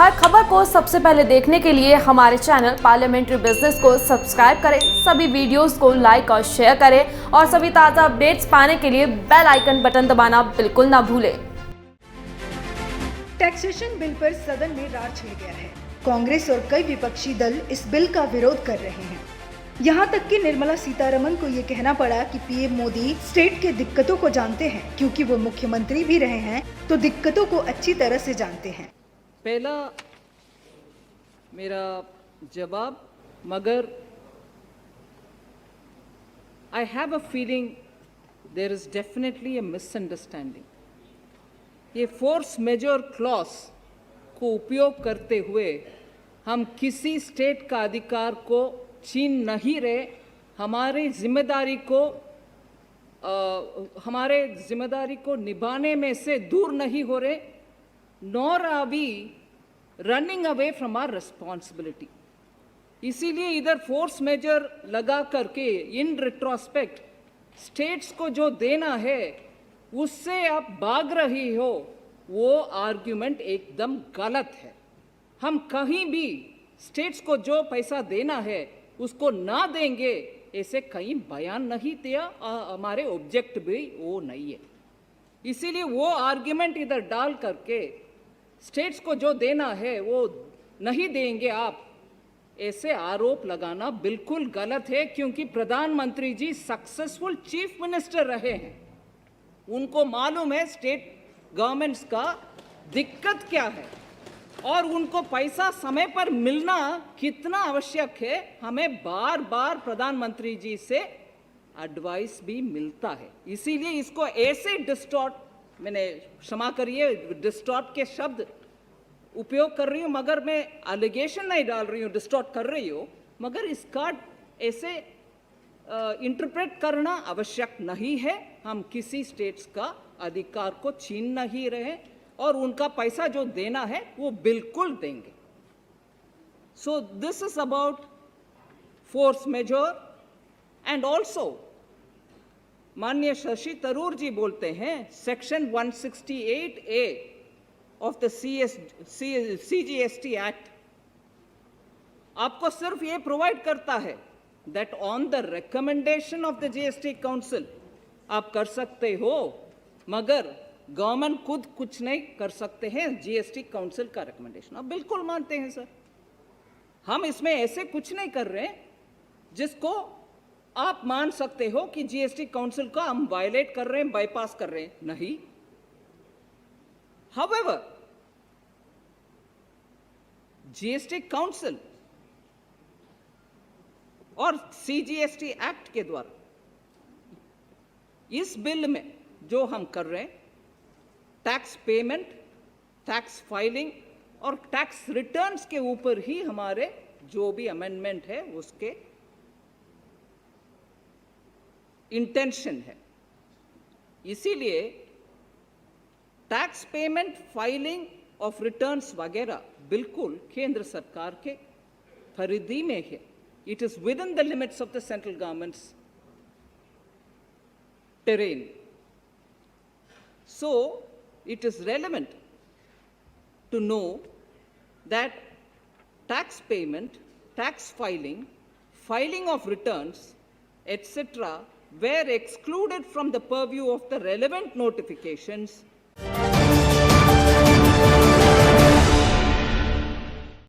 हर खबर को सबसे पहले देखने के लिए हमारे चैनल पार्लियामेंट्री बिजनेस को सब्सक्राइब करें, सभी वीडियोस को लाइक और शेयर करें और सभी ताज़ा अपडेट्स पाने के लिए बेल आइकन बटन दबाना बिल्कुल ना भूलें। टैक्सेशन बिल पर सदन में रार छिड़ गया है। कांग्रेस और कई विपक्षी दल इस बिल का विरोध कर रहे हैं। यहाँ तक कि निर्मला सीतारमण को ये कहना पड़ा कि पीएम मोदी स्टेट के दिक्कतों को जानते हैं, क्योंकि वो मुख्यमंत्री भी रहे हैं तो दिक्कतों को अच्छी तरह से जानते हैं। पहला मेरा जवाब, मगर I have a feeling there is definitely a misunderstanding. ये फोर्स मेजर क्लॉज को उपयोग करते हुए हम किसी स्टेट का अधिकार को छीन नहीं रहे, हमारी जिम्मेदारी को निभाने में से दूर नहीं हो रहे, nor are we running away from our responsibility। इसीलिए इधर फोर्स मेजर लगा करके इन रिट्रोस्पेक्ट स्टेट्स को जो देना है उससे आप भाग रही हो, वो आर्ग्यूमेंट एकदम गलत है। हम कहीं भी स्टेट्स को जो पैसा देना है उसको ना देंगे ऐसे कहीं बयान नहीं दिया, हमारे ऑब्जेक्ट भी वो नहीं है। इसीलिए वो आर्ग्यूमेंट इधर डाल करके स्टेट्स को जो देना है वो नहीं देंगे आप, ऐसे आरोप लगाना बिल्कुल गलत है। क्योंकि प्रधानमंत्री जी सक्सेसफुल चीफ मिनिस्टर रहे हैं, उनको मालूम है स्टेट गवर्नमेंट्स का दिक्कत क्या है और उनको पैसा समय पर मिलना कितना आवश्यक है। हमें बार बार प्रधानमंत्री जी से एडवाइस भी मिलता है। इसीलिए इसको ऐसे डिस्टॉर्ट, मैंने क्षमा करिए डिस्टॉर्ट के शब्द उपयोग कर रही हूँ, मगर मैं एलिगेशन नहीं डाल रही हूँ, डिस्टॉर्ट कर रही हूँ, मगर इसका ऐसे इंटरप्रेट करना आवश्यक नहीं है। हम किसी स्टेट्स का अधिकार को छीन नहीं रहे और उनका पैसा जो देना है वो बिल्कुल देंगे। So this is about force majeure. And also माननीय शशि तरूर जी बोलते हैं section 168A of the CGST act आपको सिर्फ ये प्रोवाइड करता है that on the recommendation of the GST council आप कर सकते हो, मगर गवर्नमेंट खुद कुछ नहीं कर सकते हैं। GST काउंसिल का रिकमेंडेशन आप बिल्कुल मानते हैं सर, हम इसमें ऐसे कुछ नहीं कर रहे हैं जिसको आप मान सकते हो कि GST काउंसिल का हम वायलेट कर रहे हैं, बाईपास कर रहे हैं, नहीं। However, GST काउंसिल और CGST एक्ट के द्वारा इस बिल में जो हम कर रहे हैं, टैक्स पेमेंट, टैक्स फाइलिंग और टैक्स रिटर्न्स के ऊपर ही हमारे जो भी अमेंडमेंट है उसके इंटेंशन है। इसीलिए tax payment, filing of returns वगैरह बिल्कुल केंद्र सरकार के परिधि में है। It is with in the limits of the central governments terrain. So it is relevant to know that tax payment, tax filing, filing of returns, etc. were excluded from the purview of the relevant notifications